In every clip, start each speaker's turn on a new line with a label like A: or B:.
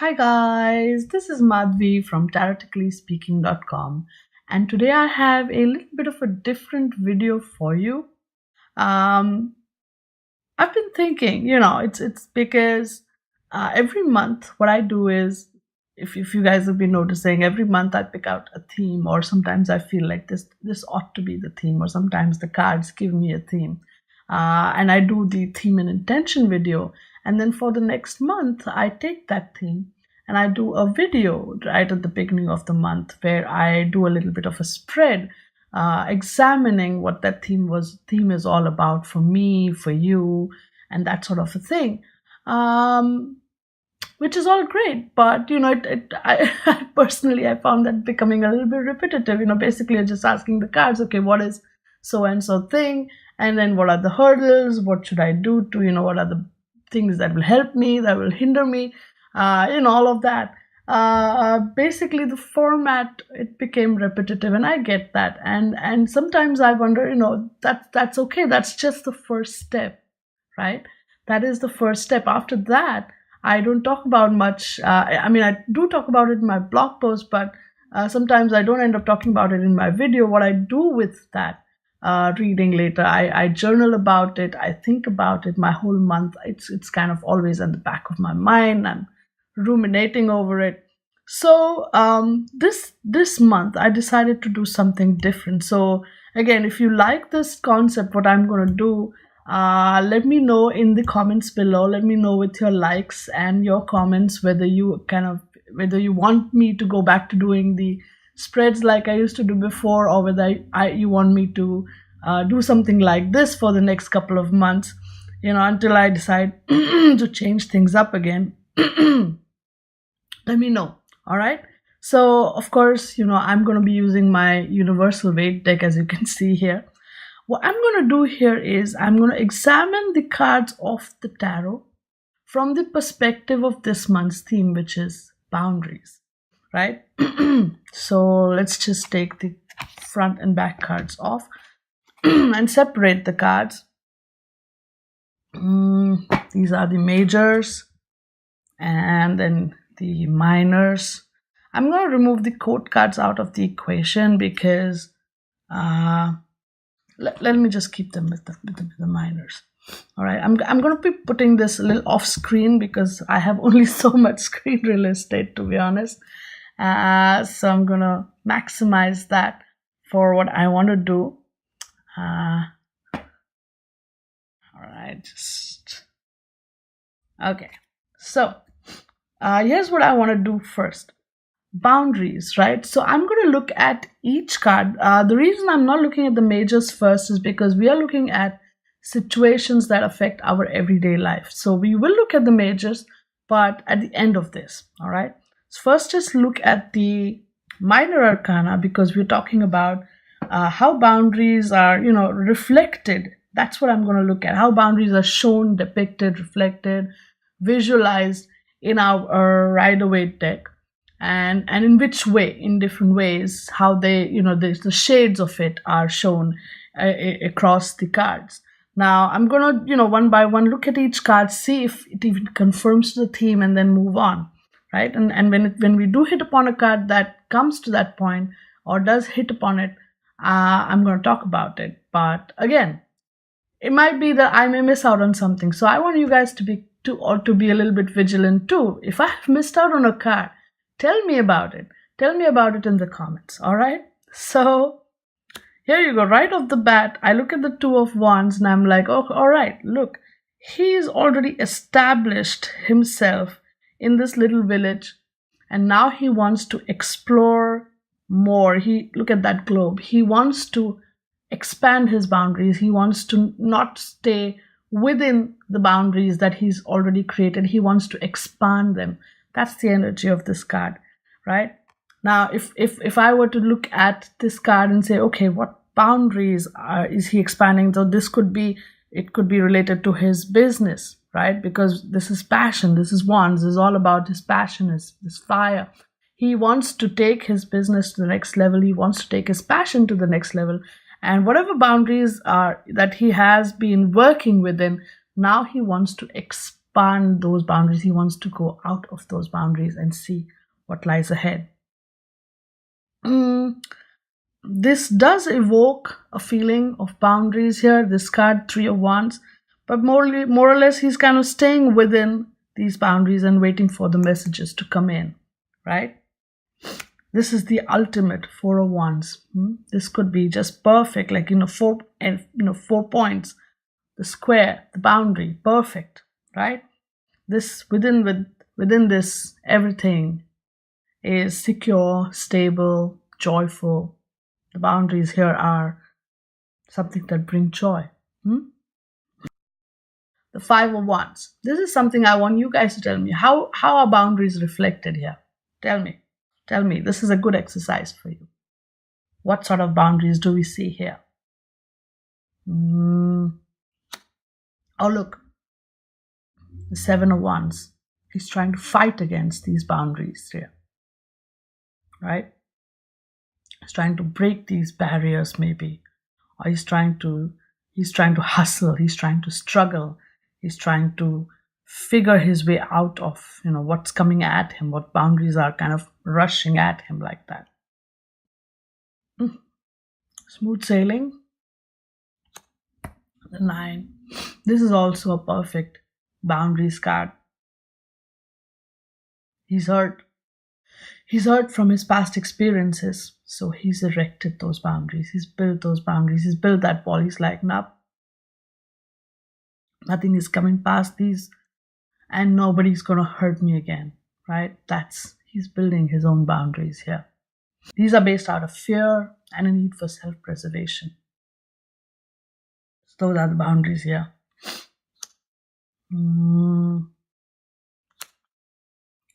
A: Hi guys, this is Madhvi from TaroticallySpeaking.com, and today I have a little bit of a different video for you. Um, I've been thinking, it's because every month what I do is, if you guys have been noticing, every month I pick out a theme, or sometimes I feel like this ought to be the theme, or sometimes the cards give me a theme, and I do the theme and intention video, and then for the next month I take that theme and I do a video right at the beginning of the month where I do a little bit of a spread, examining what that theme is all about for me, for you, and that sort of a thing. Which is all great, but I personally I found that becoming a little bit repetitive. Basically you're just asking the cards, okay, what is so and so thing, and then what are the hurdles, what should I do to, what are the things that will help me, that will hinder me, all of that. Basically the format, it became repetitive, and I get that, and sometimes I wonder, that's okay, that's just the first step, right? That is the first step. After that I don't talk about much. I do talk about it in my blog post, but sometimes I don't end up talking about it in my video. What I do with that reading later, I journal about it, I think about it my whole month. It's kind of always in the back of my mind. I'm ruminating over it. So this month I decided to do something different. So again, if you like this concept, what I'm going to do, let me know in the comments below. Let me know with your likes and your comments whether you want me to go back to doing the spreads like I used to do before, or whether you want me to do something like this for the next couple of months, until I decide to change things up again. Let me know. All right. So of course, I'm going to be using my universal weight deck, as you can see here. What I'm going to do here is I'm going to examine the cards of the tarot from the perspective of this month's theme, which is boundaries, right? So let's just take the front and back cards off and separate the cards. These are the majors and then the minors. I'm going to remove the court cards out of the equation because let me just keep them with the minors. All right, I'm going to be putting this a little off screen because I have only so much screen real estate, to be honest. So I'm going to maximize that for what I want to do. All right, just okay. So here's what I want to do first. Boundaries, right? So I'm going to look at each card. The reason I'm not looking at the majors first is because we are looking at situations that affect our everyday life. So we will look at the majors, but at the end of this. All right. So first, just look at the minor arcana, because we're talking about how boundaries are, reflected. That's what I'm going to look at. How boundaries are shown, depicted, reflected, visualized in our Rider-Waite deck. And in which way, in different ways, how they, the shades of it are shown across the cards. Now I'm going to, one by one look at each card, see if it even confirms the theme, and then move on, right? And when we do hit upon a card that comes to that point or does hit upon it, I'm going to talk about it. But again, it might be that I may miss out on something. So I want you guys to be a little bit vigilant too. If I have missed out on a card, tell me about it. Tell me about it in the comments. All right. So here you go. Right off the bat, I look at the Two of Wands and I'm like, oh, all right, look, he's already established himself in this little village, and now he wants to explore more. Look at that globe. He wants to expand his boundaries. He wants to not stay within the boundaries that he's already created. He wants to expand them. That's the energy of this card, right? Now, if I were to look at this card and say, okay, what boundaries is he expanding? So it could be related to his business, right? Because this is passion, this is wands, this is all about his passion, this fire. He wants to take his business to the next level. He wants to take his passion to the next level. And whatever boundaries are that he has been working within, now he wants to expand expand those boundaries. He wants to go out of those boundaries and see what lies ahead. This does evoke a feeling of boundaries here, this card, Three of Wands, but more or less he's kind of staying within these boundaries and waiting for the messages to come in, right? This is the ultimate Four of Wands. This could be just perfect, like 4 points, the square, the boundary, perfect, right? This within this, everything is secure, stable, joyful. The boundaries here are something that bring joy. The Five of Wands. This is something I want you guys to tell me. How are boundaries reflected here? Tell me. This is a good exercise for you. What sort of boundaries do we see here? Oh, look. The Seven of Wands. He's trying to fight against these boundaries here. Right? He's trying to break these barriers, maybe. Or he's trying to hustle. He's trying to struggle. He's trying to figure his way out of, what's coming at him, what boundaries are kind of rushing at him like that. Smooth sailing. The 9. This is also a perfect boundaries card. He's hurt. He's hurt from his past experiences. So he's erected those boundaries. He's built those boundaries. He's built that wall. He's like, nope. Nothing is coming past these, and nobody's going to hurt me again, right? He's building his own boundaries here. These are based out of fear and a need for self-preservation. So those are the boundaries here. And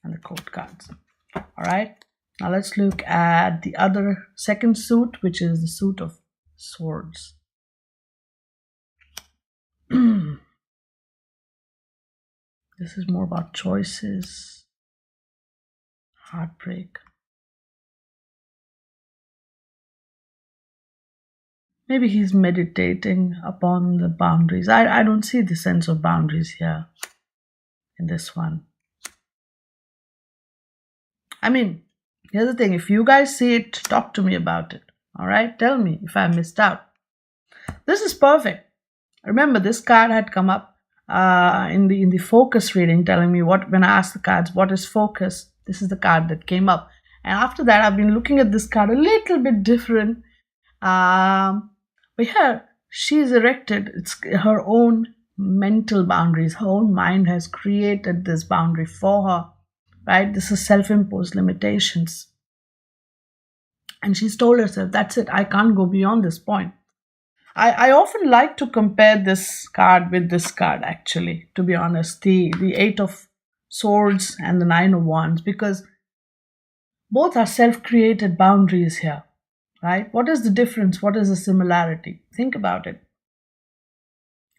A: the court cards. All right. Now let's look at the other second suit, which is the suit of swords. This is more about choices, heartbreak. Maybe he's meditating upon the boundaries. I don't see the sense of boundaries here in this one. I mean, here's the thing. If you guys see it, talk to me about it. All right? Tell me if I missed out. This is perfect. Remember, this card had come up in the focus reading, telling me when I asked the cards, what is focus? This is the card that came up. And after that, I've been looking at this card a little bit different. But here, she's erected her own mental boundaries. Her own mind has created this boundary for her, right? This is self-imposed limitations. And she's told herself, that's it, I can't go beyond this point. I often like to compare this card with this card, actually, to be honest, the Eight of Swords and the Nine of Wands, because both are self-created boundaries here, right? What is the difference? What is the similarity? Think about it.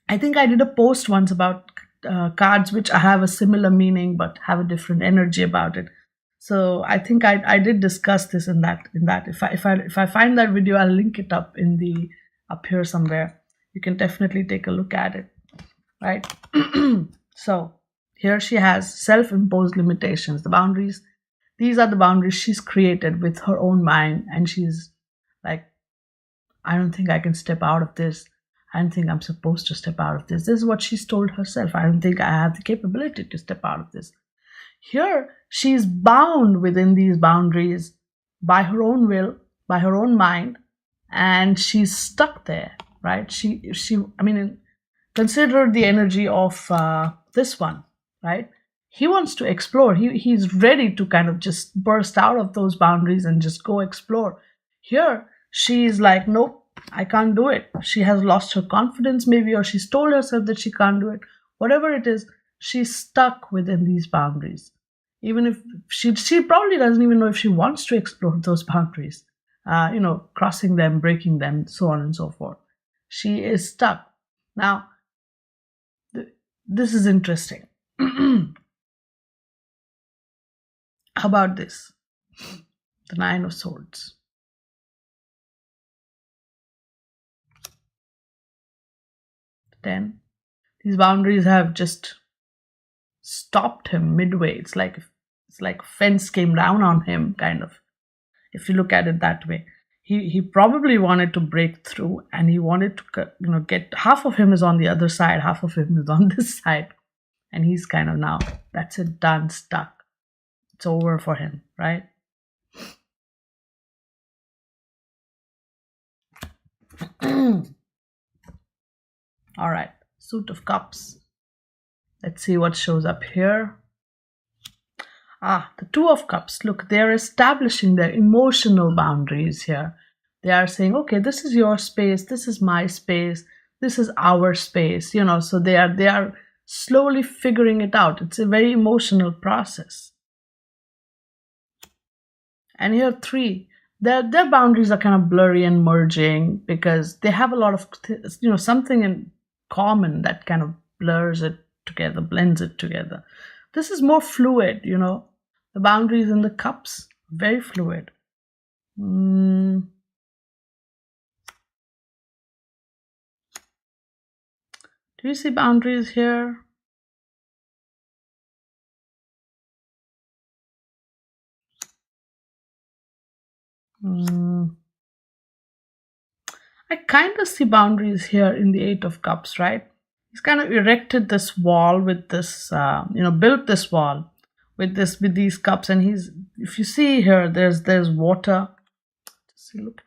A: I think I did a post once about cards which have a similar meaning but have a different energy about it. So I think I did discuss this in that. If I find that video, I'll link it up here somewhere. You can definitely take a look at it, right? So here she has self-imposed limitations, the boundaries. These are the boundaries she's created with her own mind, and she's like, I don't think I can step out of this. I don't think I'm supposed to step out of this. This is what she's told herself. I don't think I have the capability to step out of this. Here, she's bound within these boundaries by her own will, by her own mind, and she's stuck there, right? Consider the energy of this one, right? He wants to explore. He's ready to kind of just burst out of those boundaries and just go explore. Here, she's like, nope, I can't do it. She has lost her confidence maybe, or she's told herself that she can't do it. Whatever it is, she's stuck within these boundaries. Even if she probably doesn't even know if she wants to explore those boundaries, crossing them, breaking them, so on and so forth. She is stuck. Now, this is interesting. How about this? The Nine of Swords. Then, these boundaries have just stopped him midway. It's like a fence came down on him, kind of, if you look at it that way. He probably wanted to break through, and he wanted to get, half of him is on the other side, half of him is on this side, and he's kind of, now that's it, done, stuck. It's over for him, right? All right, Suit of Cups. Let's see what shows up here. The Two of Cups. Look, they're establishing their emotional boundaries here. They are saying, okay, this is your space, this is my space, this is our space, so they are slowly figuring it out. It's a very emotional process. And here, Three, their boundaries are kind of blurry and merging, because they have a lot of something in common that kind of blurs it together, blends it together. This is more fluid, the boundaries in the cups, very fluid. Do you see boundaries here? I kind of see boundaries here in the Eight of Cups, right? He's kind of erected this wall with this, built this wall with these cups, and if you see here, there's water. See, look,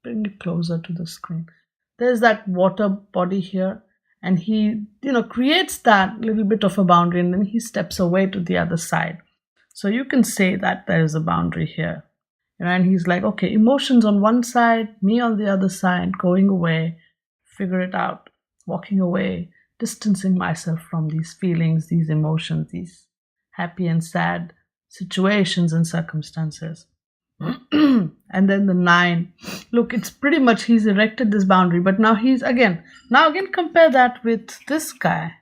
A: bring it closer to the screen. There's that water body here, and he, creates that little bit of a boundary, and then he steps away to the other side. So you can say that there is a boundary here. And he's like, okay, emotions on one side, me on the other side, going away, figure it out, walking away, distancing myself from these feelings, these emotions, these happy and sad situations and circumstances. And then the Nine. Look, it's pretty much, he's erected this boundary, but now again compare that with this guy.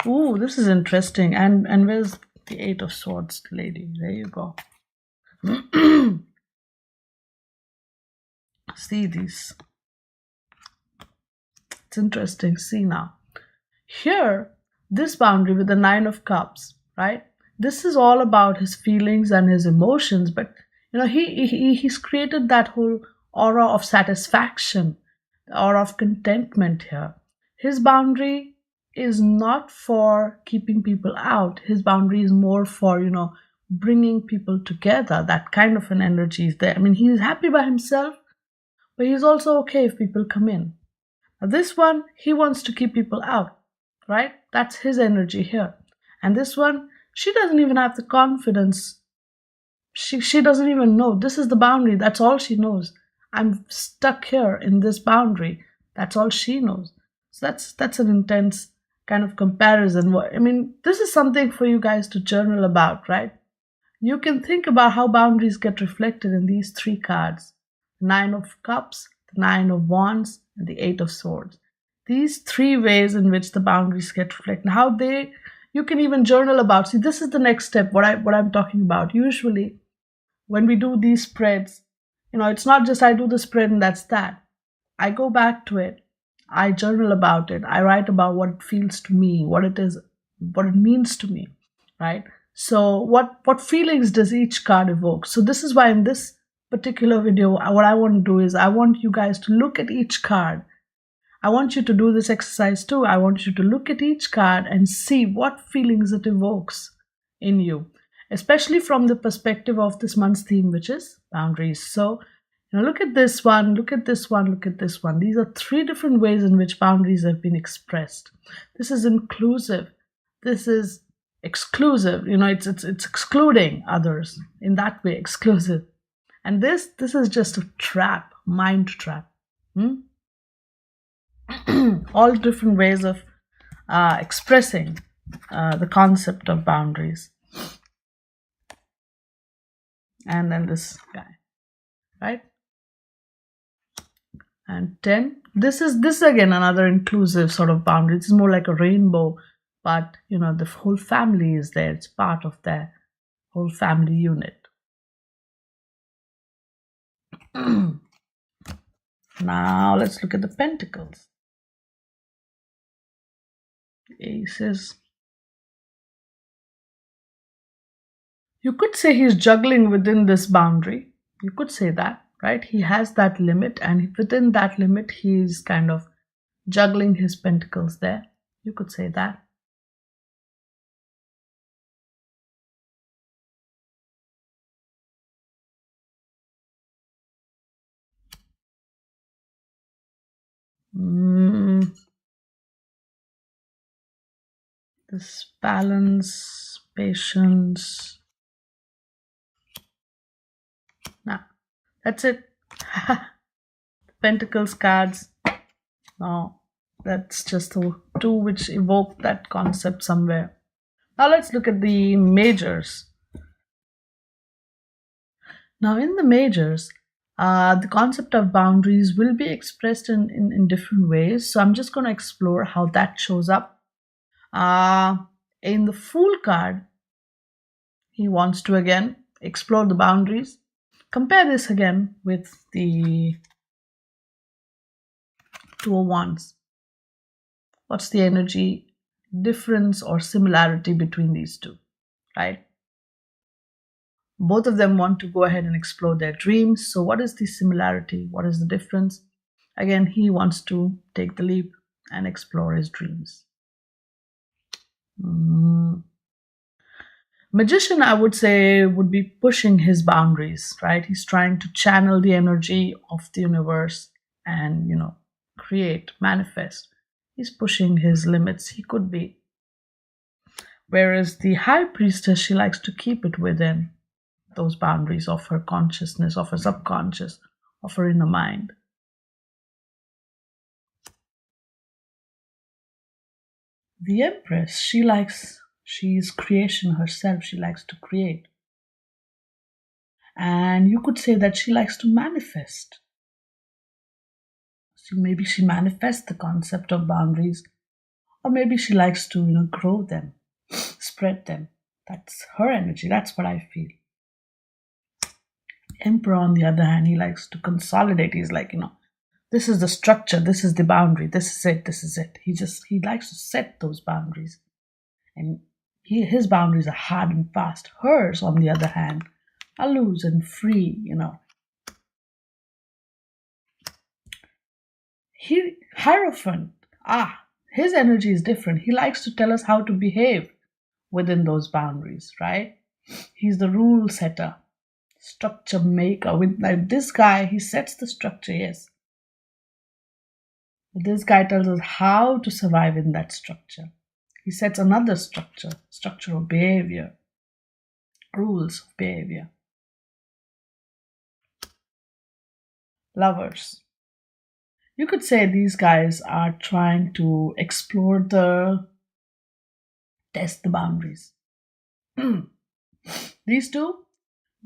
A: Ooh, this is interesting. And where's the Eight of Swords lady? There you go. See these. It's interesting. See now. Here, this boundary with the Nine of Cups, right? This is all about his feelings and his emotions, but he's created that whole aura of satisfaction, the aura of contentment here. His boundary is not for keeping people out. His boundary is more for, bringing people together. That kind of an energy is there. I mean, he's happy by himself, but he's also okay if people come in. Now, this one, he wants to keep people out, right? That's his energy here. And this one, she doesn't even have the confidence. She doesn't even know. This is the boundary. That's all she knows. I'm stuck here in this boundary. That's all she knows. So that's an intense kind of comparison. I mean, this is something for you guys to journal about, right? You can think about how boundaries get reflected in these three cards. The Nine of Cups, the Nine of Wands, and the Eight of Swords. These three ways in which the boundaries get reflected. How you can even journal about. See, this is the next step, what I'm talking about. Usually, when we do these spreads, it's not just I do the spread and that's that. I go back to it. I journal about it. I write about what it feels to me, what it is, what it means to me, right? So what feelings does each card evoke? So this is why in this particular video, what I want to do is I want you guys to look at each card. I want you to do this exercise too. I want you to look at each card and see what feelings it evokes in you, especially from the perspective of this month's theme, which is boundaries. So, look at this one, look at this one, look at this one. These are three different ways in which boundaries have been expressed. This is inclusive. This is exclusive. It's excluding others in that way, exclusive. And this is just a trap, mind trap. All different ways of expressing the concept of boundaries. And then this guy, right? And 10. This is again another inclusive sort of boundary. It's more like a rainbow, but the whole family is there. It's part of their whole family unit. Now let's look at the pentacles. Aces. You could say he's juggling within this boundary. You could say that, right? He has that limit, and within that limit, he's kind of juggling his pentacles there. You could say that. This balance, patience. Now, that's it. Pentacles cards. No, that's just the two which evoke that concept somewhere. Now let's look at the majors. Now in the majors, the concept of boundaries will be expressed in different ways. So I'm just going to explore how that shows up. In the Fool card, he wants to again explore the boundaries. Compare this again with the Two of Wands. What's the energy difference or similarity between these two, right? Both of them want to go ahead and explore their dreams. So what is the similarity? What is the difference? Again, he wants to take the leap and explore his dreams. Magician, I would say, would be pushing his boundaries, right? He's trying to channel the energy of the universe and, create, manifest. He's pushing his limits. He could be. Whereas the High Priestess, she likes to keep it within those boundaries of her consciousness, of her subconscious, of her inner mind. The Empress, she's creation herself. She likes to create. And you could say that she likes to manifest. So maybe she manifests the concept of boundaries, or maybe she likes to, grow them, spread them. That's her energy. That's what I feel. Emperor, on the other hand, he likes to consolidate. He's like, this is the structure, this is the boundary, this is it, this is it. He likes to set those boundaries. And his boundaries are hard and fast. Hers, on the other hand, are loose and free, Hierophant, his energy is different. He likes to tell us how to behave within those boundaries, right? He's the rule setter, structure maker. With like this guy, he sets the structure, yes. But this guy tells us how to survive in that structure. He sets another structure of behavior, rules of behavior. Lovers. You could say these guys are trying to explore test the boundaries. These two,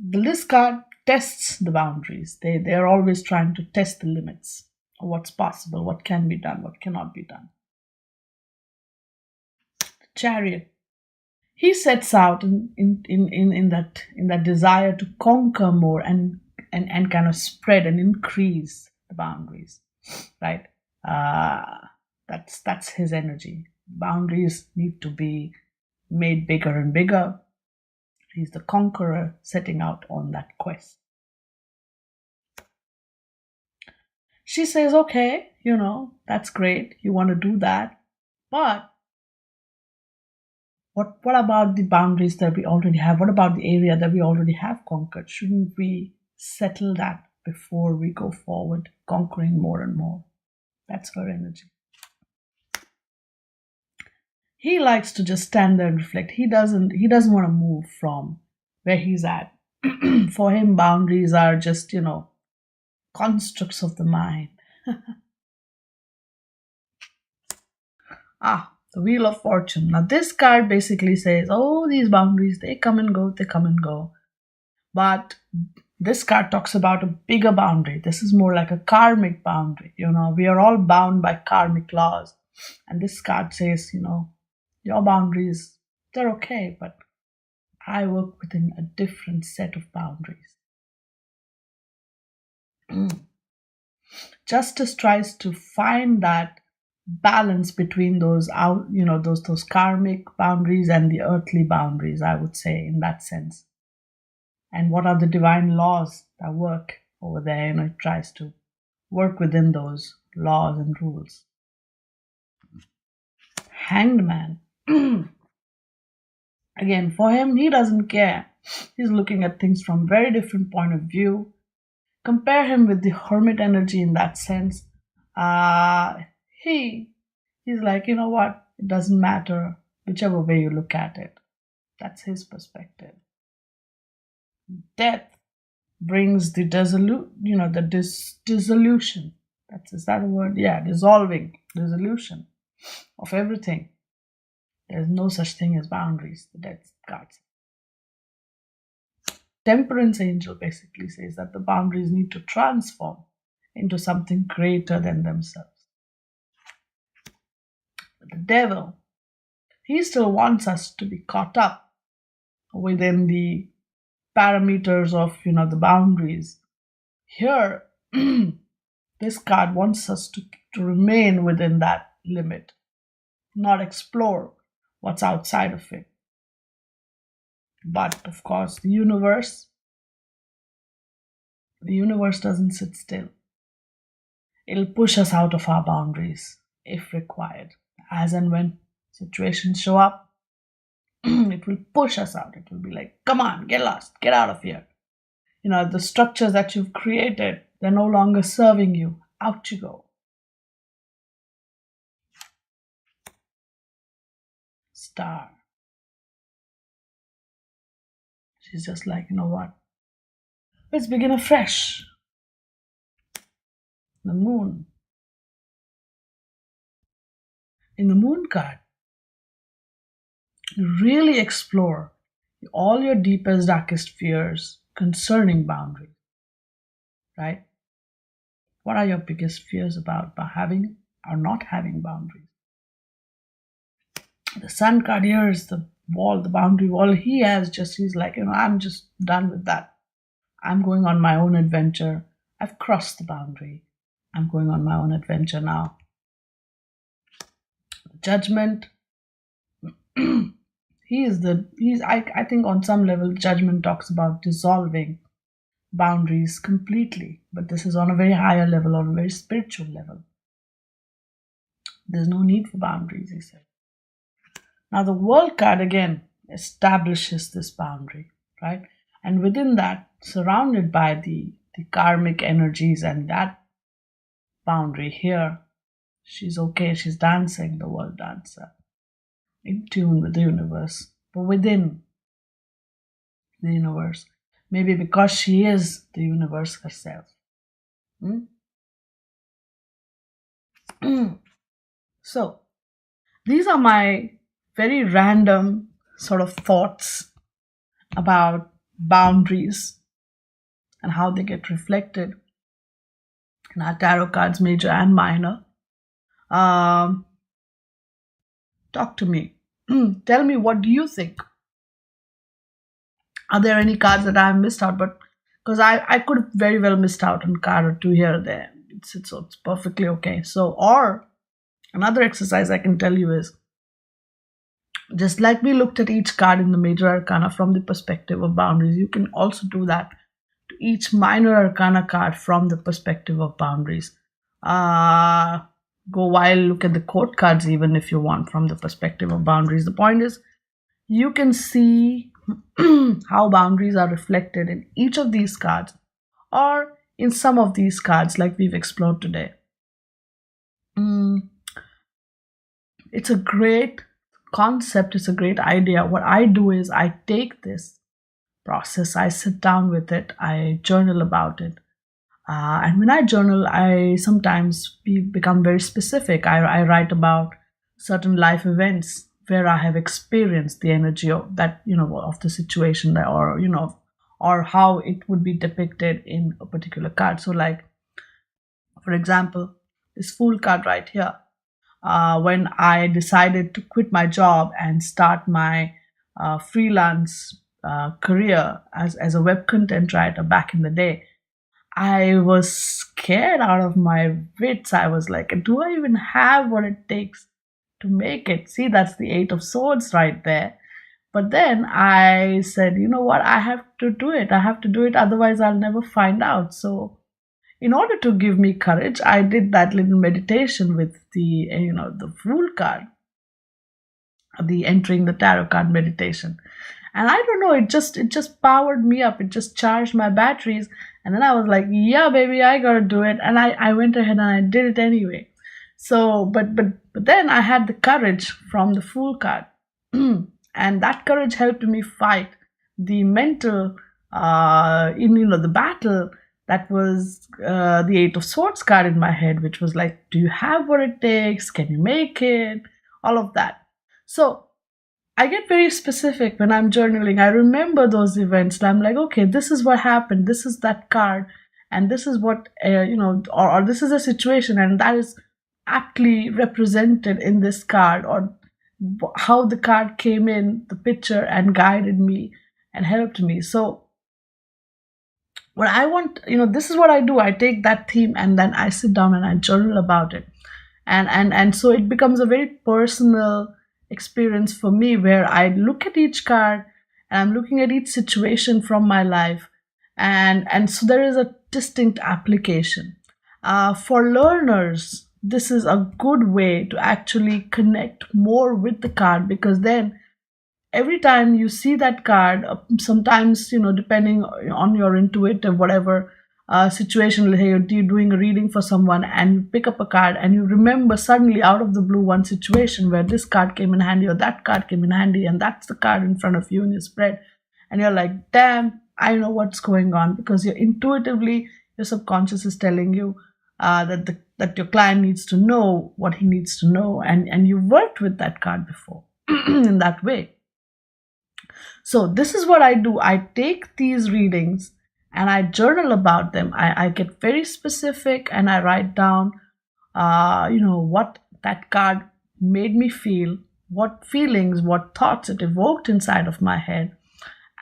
A: the list card tests the boundaries. They're always trying to test the limits of what's possible, what can be done, what cannot be done. The Chariot. He sets out in that desire to conquer more and kind of spread and increase the boundaries, right? That's his energy. Boundaries need to be made bigger and bigger. He's the conqueror setting out on that quest. She says, okay, that's great. You want to do that. But what about the boundaries that we already have? What about the area that we already have conquered? Shouldn't we settle that before we go forward, conquering more and more? That's her energy. He likes to just stand there and reflect. He doesn't want to move from where he's at. For him, boundaries are just, constructs of the mind. The Wheel of Fortune. Now this card basically says, these boundaries, they come and go. But this card talks about a bigger boundary. This is more like a karmic boundary. We are all bound by karmic laws. And this card says, your boundaries, they're okay, but I work within a different set of boundaries. Justice tries to find that balance between those those karmic boundaries and the earthly boundaries, I would say, in that sense. and what are the divine laws that work over there. It tries to work within those laws and rules. Hanged Man. Again, for him, he doesn't care. He's looking at things from very different point of view. Compare him with the hermit energy in that sense. He's like, you know what? It doesn't matter whichever way you look at it. That's his perspective. Death brings the dissolution. Is that a word? Yeah, dissolving, dissolution of everything. There's no such thing as boundaries, the death cards. Temperance angel basically says that the boundaries need to transform into something greater than themselves. The devil, he still wants us to be caught up within the parameters of the boundaries. Here, this card wants us to remain within that limit, not explore what's outside of it. But of course, the universe doesn't sit still. It'll push us out of our boundaries if required. As and when situations show up, it will push us out. It will be like, come on, get lost, get out of here. The structures that you've created, they're no longer serving you. Out you go. Star. She's just like, you know what? Let's begin afresh. The Moon. In the Moon card, you really explore all your deepest, darkest fears concerning boundaries, right? What are your biggest fears about having or not having boundaries? The Sun card here is the wall, the boundary wall. He's like, I'm just done with that. I'm going on my own adventure. I've crossed the boundary. I'm going on my own adventure now. Judgment. I think on some level, Judgment talks about dissolving boundaries completely, but this is on a very higher level, on a very spiritual level. There's no need for boundaries, he said. Now the World card again establishes this boundary, right? And within that, surrounded by the karmic energies and that boundary here, she's okay, she's dancing, the world dancer, in tune with the universe, but within the universe. Maybe because she is the universe herself. So, these are my very random sort of thoughts about boundaries and how they get reflected in our tarot cards, major and minor. Talk to me. Tell me, what do you think? Are there any cards that I've missed out? But because I could have very well missed out on a card or two here or there. It's perfectly okay. So, or another exercise I can tell you is, just like we looked at each card in the major arcana from the perspective of boundaries, you can also do that to each minor arcana card from the perspective of boundaries. Go wild, look at the court cards even if you want from the perspective of boundaries. The point is, you can see how boundaries are reflected in each of these cards or in some of these cards like we've explored today. It's a great concept, it's a great idea. What I do is I take this process, I sit down with it, I journal about it. And when I journal, I sometimes become very specific. I write about certain life events where I have experienced the energy of that, of the situation, or how it would be depicted in a particular card. So like, for example, this Fool card right here. When I decided to quit my job and start my freelance career as a web content writer back in the day, I was scared out of my wits. I was like, do I even have what it takes to make it? See, that's the 8 of Swords right there. But then I said, you know what, I have to do it. I have to do it, otherwise I'll never find out. So in order to give me courage, I did that little meditation with the Fool card, the entering the tarot card meditation. And I don't know, it just powered me up. It just charged my batteries. And then I was like, yeah, baby, I gotta do it. And I went ahead and I did it anyway. So, but then I had the courage from the Fool card. And that courage helped me fight the mental, the battle that was the Eight of Swords card in my head, which was like, do you have what it takes? Can you make it? All of that. So I get very specific when I'm journaling. I remember those events and I'm like, okay, this is what happened. This is that card. And this is what, or this is a situation, and that is aptly represented in this card, or how the card came in the picture and guided me and helped me. So what I want, this is what I do. I take that theme and then I sit down and I journal about it. And so it becomes a very personal experience for me, where I look at each card and I'm looking at each situation from my life. And so there is a distinct application. For learners, this is a good way to actually connect more with the card, because then every time you see that card, sometimes, depending on your intuitive whatever situation, hey, you're doing a reading for someone and you pick up a card and you remember suddenly out of the blue one situation where this card came in handy or that card came in handy, and that's the card in front of you in your spread, and you're like, damn, I know what's going on, because you're intuitively, your subconscious is telling you that your client needs to know what he needs to know, and you worked with that card before in that way. So this is what I do. I take these readings and I journal about them. I get very specific and I write down, what that card made me feel, what feelings, what thoughts it evoked inside of my head.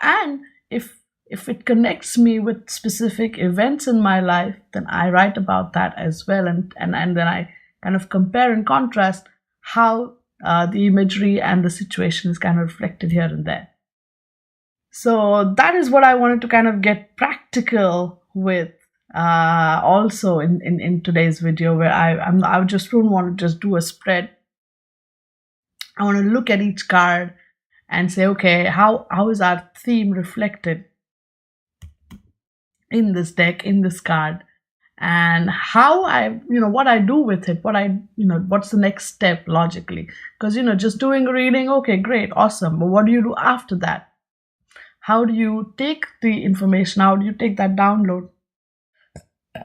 A: And if it connects me with specific events in my life, then I write about that as well. And then I kind of compare and contrast how the imagery and the situation is kind of reflected here and there. So that is what I wanted to kind of get practical with also in today's video, where I just don't want to just do a spread. I want to look at each card and say, okay, how is our theme reflected in this deck, in this card, and how what I do with it, what's the next step logically. Because, just doing a reading, okay, great, awesome. But what do you do after that? How do you take the information? How do you take that download?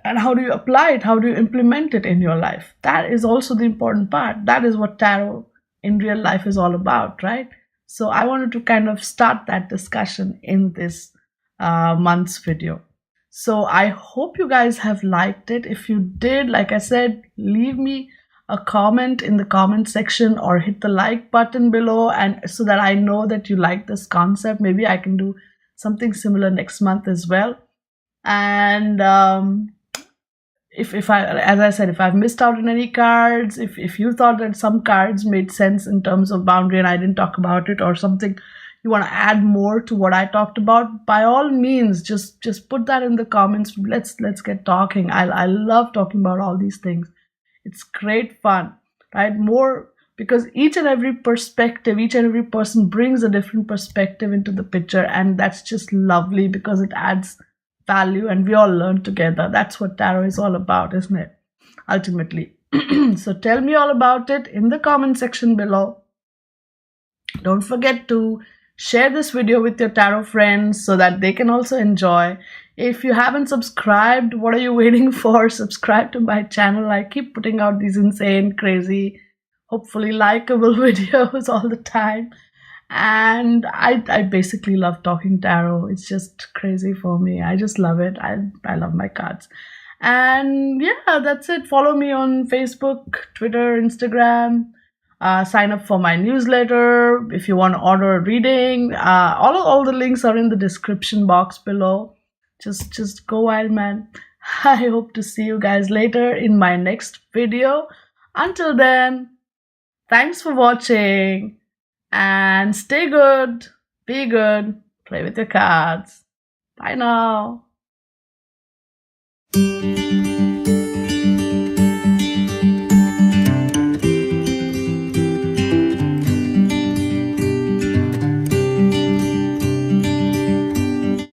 A: And how do you apply it? How do you implement it in your life? That is also the important part. That is what tarot in real life is all about, right? So I wanted to kind of start that discussion in this month's video. So I hope you guys have liked it. If you did, like I said, leave me a comment in the comment section or hit the like button below, and so that I know that you like this concept. Maybe I can do something similar next month as well. And if I, as I said, if I've missed out on any cards, if you thought that some cards made sense in terms of boundary and I didn't talk about it, or something you want to add more to what I talked about, by all means, just put that in the comments. Let's get talking. I love talking about all these things. It's great fun, right? More because each and every perspective, each and every person brings a different perspective into the picture, and that's just lovely because it adds value and we all learn together. That's what tarot is all about, isn't it? Ultimately. So tell me all about it in the comment section below. Don't forget to share this video with your tarot friends so that they can also enjoy. If you haven't subscribed, what are you waiting for? Subscribe to my channel. I keep putting out these insane, crazy, hopefully likable videos all the time. And I basically love talking tarot. It's just crazy for me. I just love it. I love my cards. And yeah, that's it. Follow me on Facebook, Twitter, Instagram. Sign up for my newsletter if you want to order a reading. All the links are in the description box below. Just go wild, man. I hope to see you guys later in my next video. Until then, thanks for watching And stay good, be good, play with your cards. Bye now.